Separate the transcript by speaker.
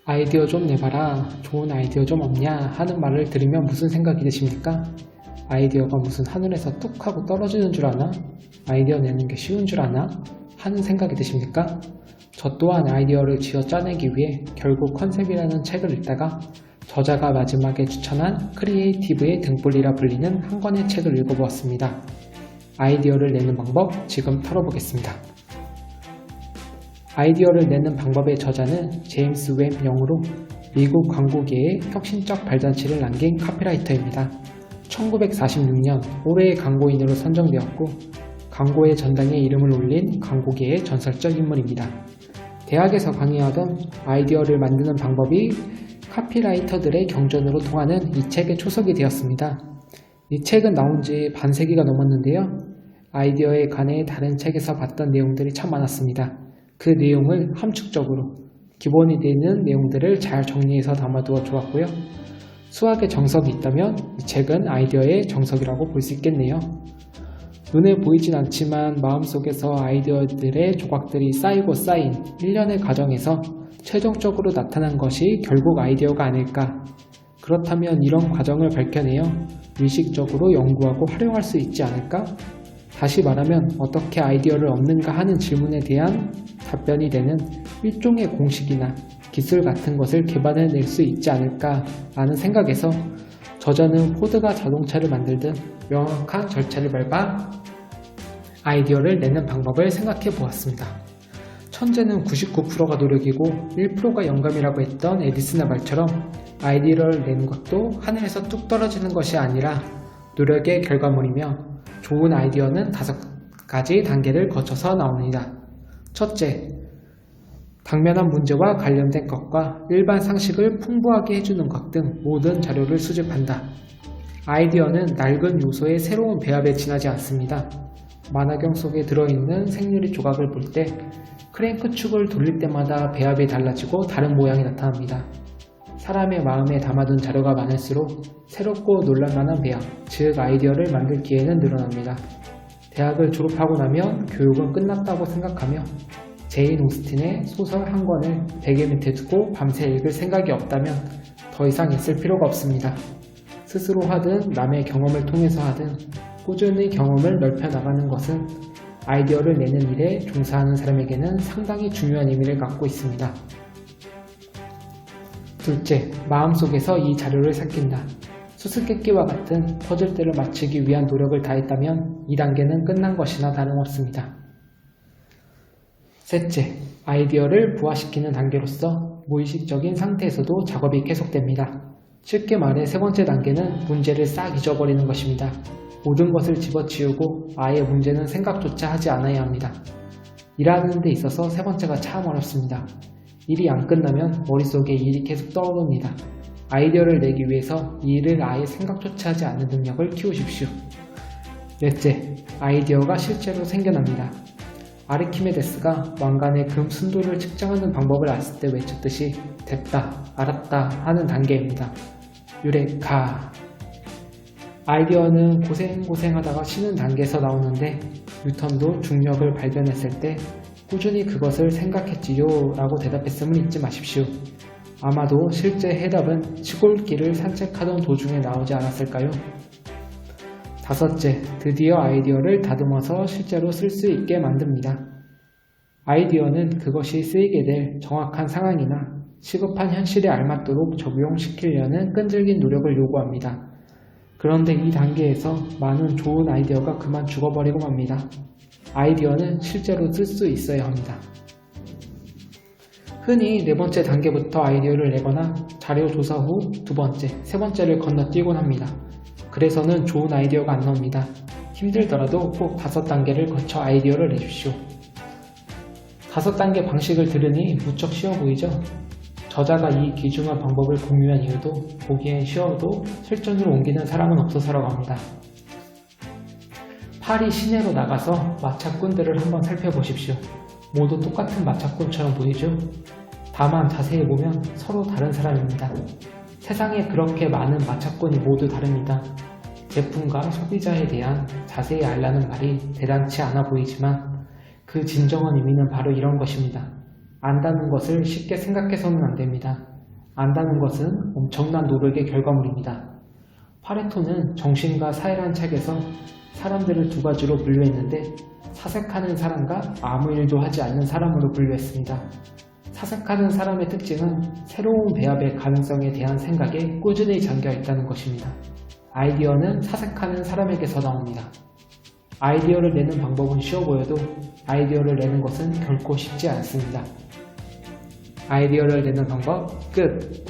Speaker 1: 아이디어 좀 내봐라, 좋은 아이디어 좀 없냐 하는 말을 들으면 무슨 생각이 드십니까? 아이디어가 무슨 하늘에서 뚝 하고 떨어지는 줄 아나? 아이디어 내는 게 쉬운 줄 아나? 하는 생각이 드십니까? 저 또한 아이디어를 쥐어 짜내기 위해 결국 컨셉이라는 책을 읽다가 저자가 마지막에 추천한 크리에이티브의 등불이라 불리는 한 권의 책을 읽어보았습니다. 아이디어를 내는 방법 지금 털어보겠습니다. 아이디어를 내는 방법의 저자는 제임스 웹 영으로 미국 광고계의 혁신적 발자취를 남긴 카피라이터입니다. 1946년 올해의 광고인으로 선정되었고 광고의 전당에 이름을 올린 광고계의 전설적 인물입니다. 대학에서 강의하던 아이디어를 만드는 방법이 카피라이터들의 경전으로 통하는 이 책의 초석이 되었습니다. 이 책은 나온 지 반세기가 넘었는데요. 아이디어에 관해 다른 책에서 봤던 내용들이 참 많았습니다. 그 내용을 함축적으로 기본이 되는 내용들을 잘 정리해서 담아두어 주었고요. 수학의 정석이 있다면 이 책은 아이디어의 정석이라고 볼 수 있겠네요. 눈에 보이진 않지만 마음속에서 아이디어들의 조각들이 쌓이고 쌓인 일련의 과정에서 최종적으로 나타난 것이 결국 아이디어가 아닐까. 그렇다면 이런 과정을 밝혀내어 의식적으로 연구하고 활용할 수 있지 않을까? 다시 말하면 어떻게 아이디어를 얻는가 하는 질문에 대한 답변이 되는 일종의 공식이나 기술 같은 것을 개발해낼 수 있지 않을까 라는 생각에서 저자는 포드가 자동차를 만들듯 명확한 절차를 밟아 아이디어를 내는 방법을 생각해 보았습니다. 천재는 99%가 노력이고 1%가 영감이라고 했던 에디슨의 말처럼 아이디어를 내는 것도 하늘에서 뚝 떨어지는 것이 아니라 노력의 결과물이며 좋은 아이디어는 5가지 단계를 거쳐서 나옵니다. 첫째, 당면한 문제와 관련된 것과 일반 상식을 풍부하게 해주는 것 등 모든 자료를 수집한다. 아이디어는 낡은 요소의 새로운 배합에 지나지 않습니다. 만화경 속에 들어있는 생유리 조각을 볼 때 크랭크 축을 돌릴 때마다 배합이 달라지고 다른 모양이 나타납니다. 사람의 마음에 담아둔 자료가 많을수록 새롭고 놀랄만한 배합, 즉 아이디어를 만들 기회는 늘어납니다. 대학을 졸업하고 나면 교육은 끝났다고 생각하며 제인 오스틴의 소설 한 권을 베개 밑에 두고 밤새 읽을 생각이 없다면 더 이상 있을 필요가 없습니다. 스스로 하든 남의 경험을 통해서 하든 꾸준히 경험을 넓혀나가는 것은 아이디어를 내는 일에 종사하는 사람에게는 상당히 중요한 의미를 갖고 있습니다. 둘째, 마음속에서 이 자료를 삼킨다. 수수께끼와 같은 퍼즐들을 맞추기 위한 노력을 다했다면 이 단계는 끝난 것이나 다름없습니다. 셋째, 아이디어를 부화시키는 단계로서 무의식적인 상태에서도 작업이 계속됩니다. 쉽게 말해 세 번째 단계는 문제를 싹 잊어버리는 것입니다. 모든 것을 집어치우고 아예 문제는 생각조차 하지 않아야 합니다. 일하는 데 있어서 세 번째가 참 어렵습니다. 일이 안 끝나면 머릿속에 일이 계속 떠오릅니다. 아이디어를 내기 위해서 이 일을 아예 생각조차 하지 않는 능력을 키우십시오. 넷째, 아이디어가 실제로 생겨납니다. 아르키메데스가 왕관의 금 순도를 측정하는 방법을 알았을 때 외쳤듯이 됐다, 알았다 하는 단계입니다. 유레카. 아이디어는 고생하다가 쉬는 단계에서 나오는데 뉴턴도 중력을 발견했을 때 꾸준히 그것을 생각했지요 라고 대답했음을 잊지 마십시오. 아마도 실제 해답은 시골길을 산책하던 도중에 나오지 않았을까요? 다섯째, 드디어 아이디어를 다듬어서 실제로 쓸 수 있게 만듭니다. 아이디어는 그것이 쓰이게 될 정확한 상황이나 시급한 현실에 알맞도록 적용시키려는 끈질긴 노력을 요구합니다. 그런데 이 단계에서 많은 좋은 아이디어가 그만 죽어버리고 맙니다. 아이디어는 실제로 쓸 수 있어야 합니다. 흔히 네 번째 단계부터 아이디어를 내거나 자료 조사 후 두 번째, 세 번째를 건너뛰곤 합니다. 그래서는 좋은 아이디어가 안 나옵니다. 힘들더라도 꼭 5단계를 거쳐 아이디어를 내십시오. 5단계 방식을 들으니 무척 쉬워 보이죠? 저자가 이 귀중한 방법을 공유한 이유도 보기엔 쉬워도 실전으로 옮기는 사람은 없어서라고 합니다. 파리 시내로 나가서 마차꾼들을 한번 살펴보십시오. 모두 똑같은 마차꾼처럼 보이죠? 다만 자세히 보면 서로 다른 사람입니다. 세상에 그렇게 많은 마차꾼이 모두 다릅니다. 제품과 소비자에 대한 자세히 알라는 말이 대단치 않아 보이지만 그 진정한 의미는 바로 이런 것입니다. 안다는 것을 쉽게 생각해서는 안 됩니다. 안다는 것은 엄청난 노력의 결과물입니다. 파레토는 정신과 사회란 책에서 사람들을 두 가지로 분류했는데 사색하는 사람과 아무 일도 하지 않는 사람으로 분류했습니다. 사색하는 사람의 특징은 새로운 배합의 가능성에 대한 생각에 꾸준히 잠겨 있다는 것입니다. 아이디어는 사색하는 사람에게서 나옵니다. 아이디어를 내는 방법은 쉬워 보여도 아이디어를 내는 것은 결코 쉽지 않습니다. 아이디어를 내는 방법 끝!